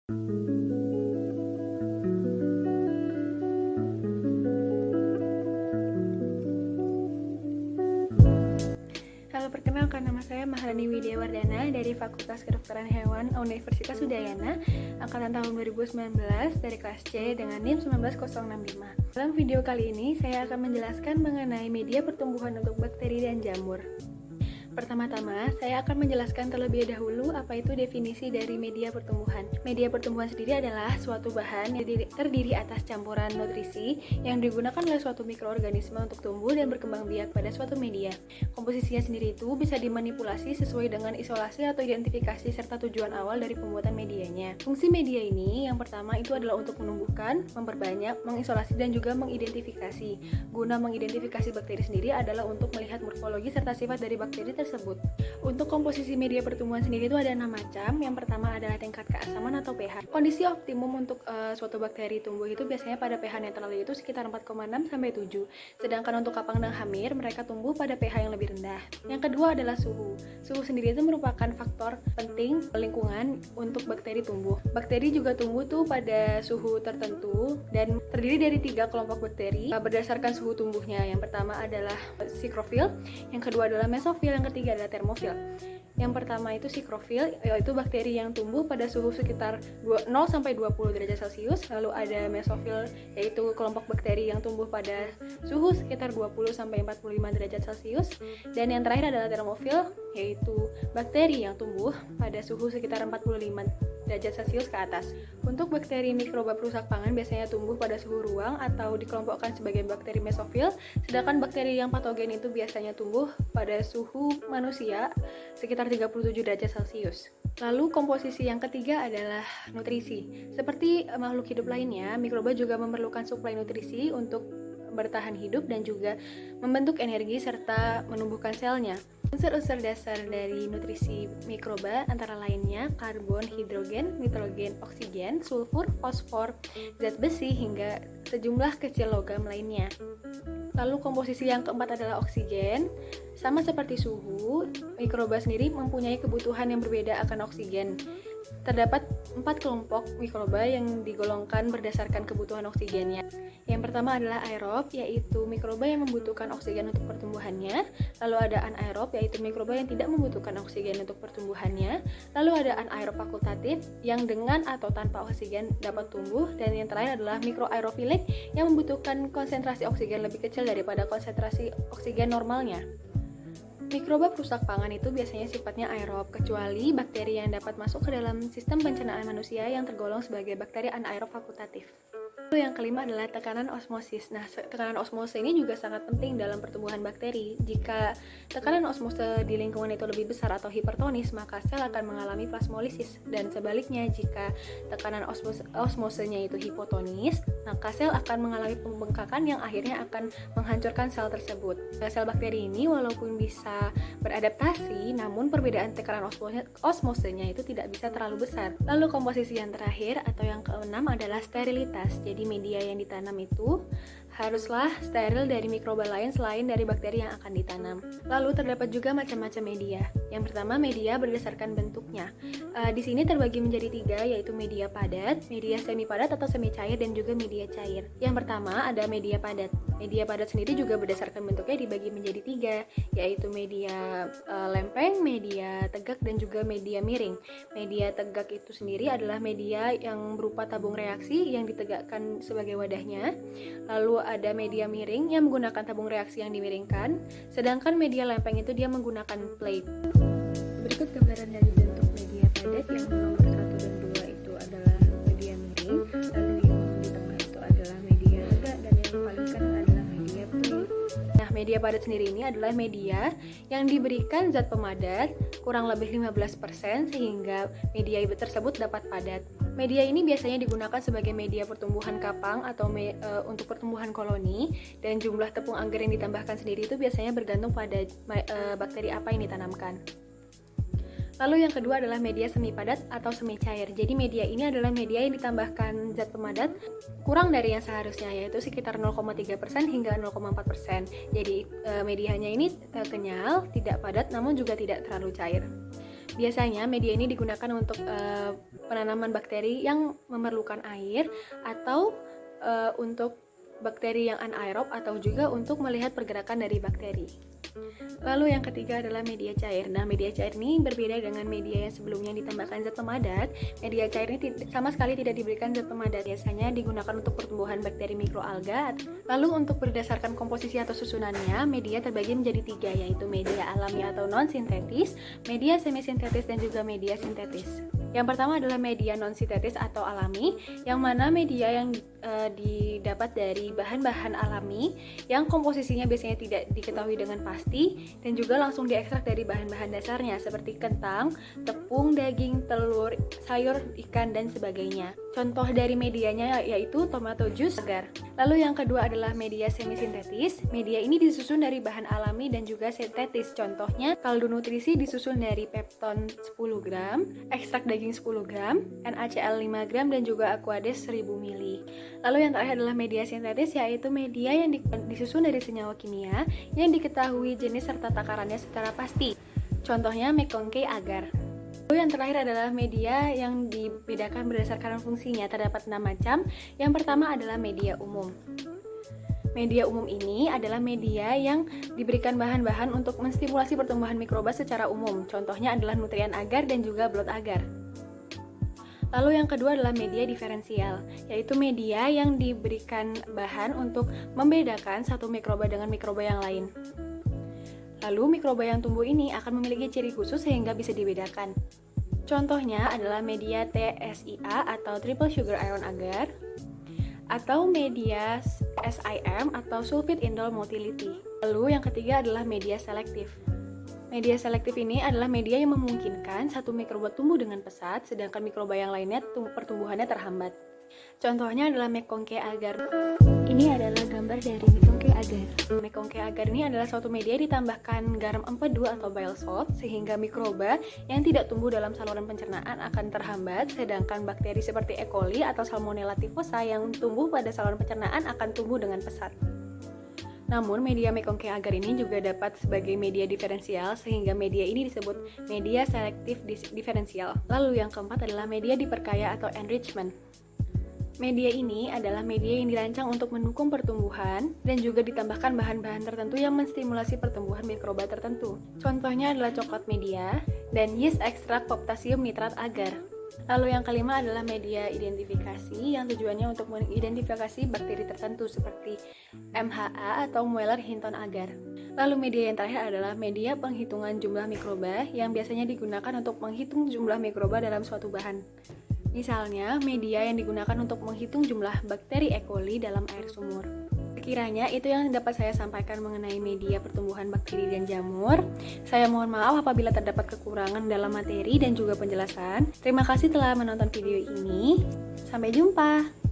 Halo, perkenalkan, nama saya Maharani Widiawardana dari Fakultas Kedokteran Hewan Universitas Udayana, angkatan tahun 2019 dari kelas C dengan NIM 19065. Dalam video kali ini, saya akan menjelaskan mengenai media pertumbuhan untuk bakteri dan jamur. Pertama-tama, saya akan menjelaskan terlebih dahulu apa itu definisi dari media pertumbuhan. Media pertumbuhan sendiri adalah suatu bahan yang terdiri atas campuran nutrisi yang digunakan oleh suatu mikroorganisme untuk tumbuh dan berkembang biak pada suatu media. Komposisinya sendiri itu bisa dimanipulasi sesuai dengan isolasi atau identifikasi serta tujuan awal dari pembuatan medianya. Fungsi media ini yang pertama itu adalah untuk menumbuhkan, memperbanyak, mengisolasi, dan juga mengidentifikasi. Guna mengidentifikasi bakteri sendiri adalah untuk melihat morfologi serta sifat dari bakteri tersebut. Untuk komposisi media pertumbuhan sendiri itu ada 6 macam. Yang pertama adalah tingkat keasaman atau pH. Kondisi optimum untuk suatu bakteri tumbuh itu biasanya pada pH netral itu sekitar 4,6 sampai 7. Sedangkan untuk kapang dan hamir mereka tumbuh pada pH yang lebih rendah. Yang kedua adalah suhu. Suhu sendiri itu merupakan faktor penting lingkungan untuk bakteri tumbuh. Bakteri juga tumbuh tuh pada suhu tertentu dan terdiri dari 3 kelompok bakteri berdasarkan suhu tumbuhnya. Yang pertama adalah sikrofil, yang kedua adalah mesofil, yang ketiga adalah termofil. Yang pertama itu sikrofil, yaitu bakteri yang tumbuh pada suhu sekitar 0 sampai 20 derajat Celcius. Lalu ada mesofil, yaitu kelompok bakteri yang tumbuh pada suhu sekitar 20 sampai 45 derajat Celcius. Dan yang terakhir adalah termofil, yaitu bakteri yang tumbuh pada suhu sekitar 45 derajat Celcius ke atas. Untuk bakteri mikroba perusak pangan biasanya tumbuh pada suhu ruang atau dikelompokkan sebagai bakteri mesofil, sedangkan bakteri yang patogen itu biasanya tumbuh pada suhu manusia sekitar 37 derajat Celcius. Lalu komposisi yang ketiga adalah nutrisi. Seperti makhluk hidup lainnya, mikroba juga memerlukan suplai nutrisi untuk bertahan hidup dan juga membentuk energi serta menumbuhkan selnya. Unsur-unsur dasar dari nutrisi mikroba antara lainnya karbon, hidrogen, nitrogen, oksigen, sulfur, fosfor, zat besi, hingga sejumlah kecil logam lainnya. Lalu komposisi yang keempat adalah oksigen. Sama seperti suhu, mikroba sendiri mempunyai kebutuhan yang berbeda akan oksigen. Terdapat 4 kelompok mikroba yang digolongkan berdasarkan kebutuhan oksigennya. Yang pertama adalah aerob, yaitu mikroba yang membutuhkan oksigen untuk pertumbuhannya. Lalu ada anaerob, yaitu mikroba yang tidak membutuhkan oksigen untuk pertumbuhannya. Lalu ada anaerob fakultatif, yang dengan atau tanpa oksigen dapat tumbuh. Dan yang terakhir adalah mikroaerofilik, yang membutuhkan konsentrasi oksigen lebih kecil daripada konsentrasi oksigen normalnya. Mikroba perusak pangan itu biasanya sifatnya aerob, kecuali bakteri yang dapat masuk ke dalam sistem pencernaan manusia yang tergolong sebagai bakteri anaerob fakultatif. Lalu yang kelima adalah tekanan osmosis. Nah, tekanan osmose ini juga sangat penting dalam pertumbuhan bakteri. Jika tekanan osmose di lingkungan itu lebih besar atau hipertonis, maka sel akan mengalami plasmolisis. Dan sebaliknya, jika tekanan osmosenya itu hipotonis, maka sel akan mengalami pembengkakan yang akhirnya akan menghancurkan sel tersebut. Sel bakteri ini walaupun bisa beradaptasi, namun perbedaan tekanan osmosenya itu tidak bisa terlalu besar. Lalu komposisi yang terakhir atau yang keenam adalah sterilitas. Jadi media yang ditanam itu haruslah steril dari mikroba lain selain dari bakteri yang akan ditanam. Lalu terdapat juga macam-macam media. Yang pertama, media berdasarkan bentuknya. Di sini terbagi menjadi 3, yaitu media padat, media semi padat atau semi cair, dan juga media cair. Yang pertama ada media padat. Media padat sendiri juga berdasarkan bentuknya dibagi menjadi 3, yaitu media lempeng, media tegak, dan juga media miring. Media tegak itu sendiri adalah media yang berupa tabung reaksi yang ditegakkan sebagai wadahnya. Lalu ada media miring yang menggunakan tabung reaksi yang dimiringkan, sedangkan media lempeng itu dia menggunakan plate. Berikut gambaran dari bentuk media padat. Yang nomor 1 dan 2 itu adalah media miring, lalu yang di tengah itu adalah media tegak, dan yang paling kanan adalah media plate. Nah, media padat sendiri ini adalah media yang diberikan zat pemadat kurang lebih 15% sehingga media tersebut dapat padat. Media ini biasanya digunakan sebagai media pertumbuhan kapang atau untuk pertumbuhan koloni, dan jumlah tepung agar yang ditambahkan sendiri itu biasanya bergantung pada bakteri apa yang ditanamkan. Lalu yang kedua adalah media semi padat atau semi cair. Jadi media ini adalah media yang ditambahkan zat pemadat kurang dari yang seharusnya, yaitu sekitar 0,3% hingga 0,4%. Jadi medianya ini kenyal, tidak padat, namun juga tidak terlalu cair. Biasanya media ini digunakan untuk penanaman bakteri yang memerlukan air atau untuk bakteri yang anaerob atau juga untuk melihat pergerakan dari bakteri. Lalu yang ketiga adalah media cair. Nah, media cair ini berbeda dengan media yang sebelumnya ditambahkan zat pemadat. Media cair ini sama sekali tidak diberikan zat pemadat. Biasanya digunakan untuk pertumbuhan bakteri mikroalga. Lalu untuk berdasarkan komposisi atau susunannya, media terbagi menjadi 3, yaitu media alami atau non-sintetis, media semi-sintetis, dan juga media sintetis. Yang pertama adalah media non-sintetis atau alami, yang mana media yang didapat dari bahan-bahan alami yang komposisinya biasanya tidak diketahui dengan pasti dan juga langsung diekstrak dari bahan-bahan dasarnya seperti kentang, tepung, daging, telur, sayur, ikan, dan sebagainya. Contoh dari medianya yaitu tomato juice, agar. Lalu yang kedua adalah media semi-sintetis. Media ini disusun dari bahan alami dan juga sintetis. Contohnya kaldu nutrisi disusun dari pepton 10 gram, ekstrak daging 10 gram, NaCl 5 gram, dan juga Aquades 1000 ml. Lalu yang terakhir adalah media sintetis, yaitu media yang disusun dari senyawa kimia yang diketahui jenis serta takarannya secara pasti. Contohnya McConkey agar. Lalu yang terakhir adalah media yang dibedakan berdasarkan fungsinya. Terdapat 6 macam. Yang pertama adalah media umum. Media umum ini adalah media yang diberikan bahan-bahan untuk menstimulasi pertumbuhan mikroba secara umum. Contohnya adalah nutrien agar dan juga blot agar. Lalu yang kedua adalah media diferensial, yaitu media yang diberikan bahan untuk membedakan satu mikroba dengan mikroba yang lain. Lalu mikroba yang tumbuh ini akan memiliki ciri khusus sehingga bisa dibedakan. Contohnya adalah media TSIA atau triple sugar ion agar, atau media SIM atau sulfite indole motility. Lalu yang ketiga adalah media selektif. Media selektif ini adalah media yang memungkinkan satu mikroba tumbuh dengan pesat, sedangkan mikroba yang lainnya pertumbuhannya terhambat. Contohnya adalah McConkey agar. Ini adalah gambar dari McConkey agar. McConkey agar ini adalah suatu media ditambahkan garam empedu atau bile salt, sehingga mikroba yang tidak tumbuh dalam saluran pencernaan akan terhambat, sedangkan bakteri seperti E. coli atau Salmonella typhosa yang tumbuh pada saluran pencernaan akan tumbuh dengan pesat. Namun, media McConkey agar ini juga dapat sebagai media diferensial, sehingga media ini disebut media selektif diferensial. Lalu yang keempat adalah media diperkaya atau enrichment. Media ini adalah media yang dirancang untuk mendukung pertumbuhan dan juga ditambahkan bahan-bahan tertentu yang menstimulasi pertumbuhan mikroba tertentu. Contohnya adalah coklat media dan yeast ekstrak potassium nitrat agar. Lalu yang kelima adalah media identifikasi yang tujuannya untuk mengidentifikasi bakteri tertentu seperti MHA atau Mueller-Hinton agar. Lalu media yang terakhir adalah media penghitungan jumlah mikroba yang biasanya digunakan untuk menghitung jumlah mikroba dalam suatu bahan. Misalnya, media yang digunakan untuk menghitung jumlah bakteri E. coli dalam air sumur. Kiranya itu yang dapat saya sampaikan mengenai media pertumbuhan bakteri dan jamur. Saya mohon maaf apabila terdapat kekurangan dalam materi dan juga penjelasan. Terima kasih telah menonton video ini. Sampai jumpa.